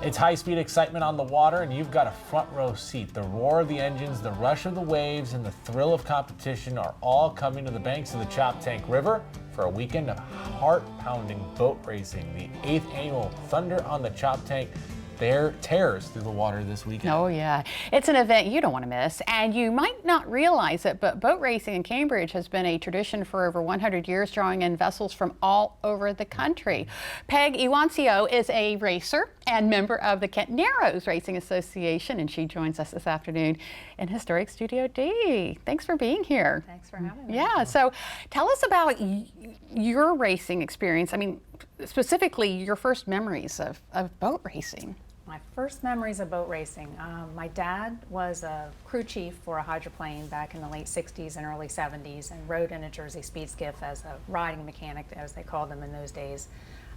It's high-speed excitement on the water, and you've got a front row seat. The roar of the engines, the rush of the waves, and the thrill of competition are all coming to the banks of the Choptank River for a weekend of heart-pounding boat racing. The 8th annual Thunder on the Choptank tears through the water this weekend. Oh yeah, it's an event you don't want to miss, and you might not realize it, but boat racing in Cambridge has been a tradition for over 100 years, drawing in vessels from all over the country. Peg Iwancio is a racer and member of the Kent Narrows Racing Association, and she joins us this afternoon in historic Studio D. Thanks for being here. Thanks for having me. Yeah, so tell us about your racing experience. I mean, specifically your first memories of boat racing. My first memories of boat racing. My dad was a crew chief for a hydroplane back in the late 60s and early 70s and rode in a Jersey speed skiff as a riding mechanic, as they called them in those days.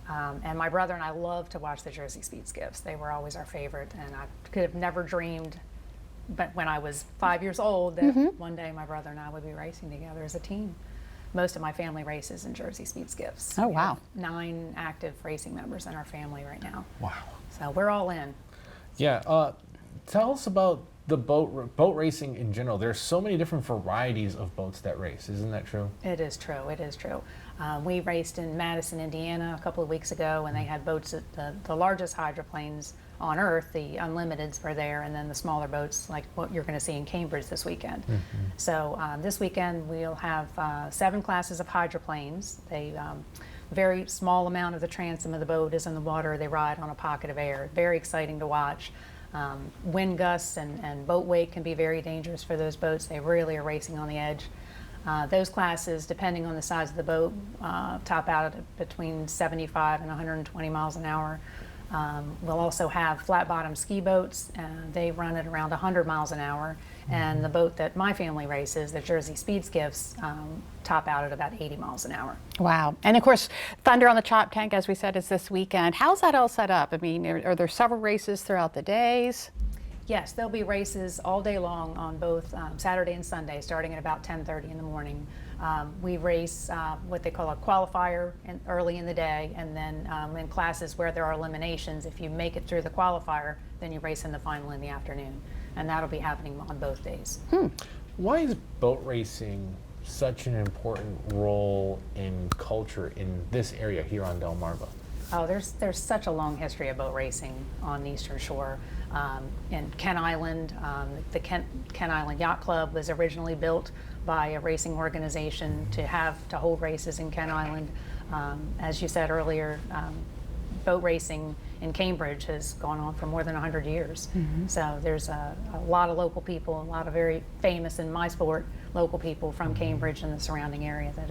And my brother and I loved to watch the Jersey speed skiffs. They were always our favorite, and I could have never dreamed, but when I was 5 years old, that one day my brother and I would be racing together as a team. Most of my family races in Jersey speed skiffs. Oh, We wow. have 9 active racing members in our family right now. Wow. So we're all in. Yeah, tell us about the boat racing in general. There's so many different varieties of boats that race. Isn't that true? It is true. It is true. We raced in Madison, Indiana a couple of weeks ago, and they had boats that the largest hydroplanes on Earth, the Unlimiteds, were there, and then the smaller boats like what you're going to see in Cambridge this weekend. So this weekend we'll have 7 classes of hydroplanes. They very small amount of the transom of the boat is in the water. They ride on a pocket of air. Very exciting to watch. Wind gusts and boat weight can be very dangerous for those boats. They really are racing on the edge. Those classes, depending on the size of the boat, top out at between 75 and 120 miles an hour. We'll also have flat bottom ski boats. They run at around 100 miles an hour. And the boat that my family races, the Jersey speed skiffs, top out at about 80 miles an hour. Wow. And of course, Thunder on the Choptank, as we said, is this weekend. How's that all set up? I mean, are there several races throughout the days? Yes, there'll be races all day long on both Saturday and Sunday, starting at about 10:30 in the morning. We race what they call a qualifier early in the day, and then in classes where there are eliminations, if you make it through the qualifier, then you race in the final in the afternoon. And that'll be happening on both days. Why is boat racing such an important role in culture in this area here on Delmarva? Oh, there's such a long history of boat racing on the Eastern Shore. In Kent Island, the Kent Island Yacht Club was originally built by a racing organization to hold races in Kent Island. As you said earlier, boat racing in Cambridge has gone on for more than 100 years. So there's a lot of local people, a lot of very famous in my sport local people from Cambridge and the surrounding area that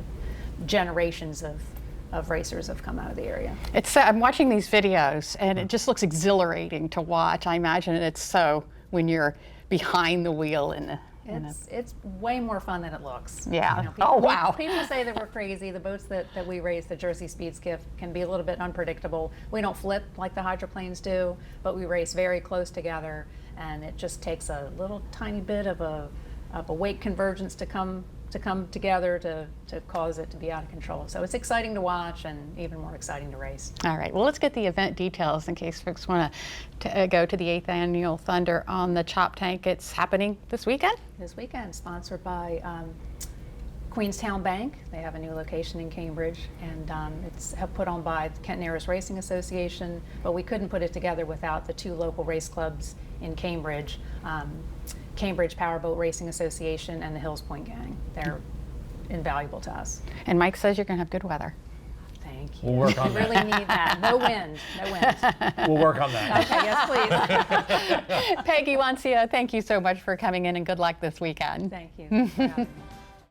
generations of racers have come out of the area. I'm watching these videos, and it just looks exhilarating to watch. I imagine it's so when you're behind the wheel It's way more fun than it looks. Yeah. You know, people, Oh, wow. People say that we're crazy. The boats that we race, the Jersey speed skiff, can be a little bit unpredictable. We don't flip like the hydroplanes do, but we race very close together, and it just takes a little tiny bit of a weight convergence to come together to cause it to be out of control. So it's exciting to watch and even more exciting to race. All right, well, let's get the event details in case folks want to go to the 8th annual Thunder on the Choptank. It's happening this weekend? This weekend, sponsored by Queenstown Bank. They have a new location in Cambridge, and it's put on by the Kent Narrows Racing Association, but we couldn't put it together without the 2 local race clubs in Cambridge, Cambridge Powerboat Racing Association and the Hills Point Gang. They're invaluable to us. And Mike says you're going to have good weather. Thank you. We'll work on that. Really need that. No wind. No wind. We'll work on that. Okay, yes, please. Peggy Iwancio, thank you so much for coming in, and good luck this weekend. Thank you.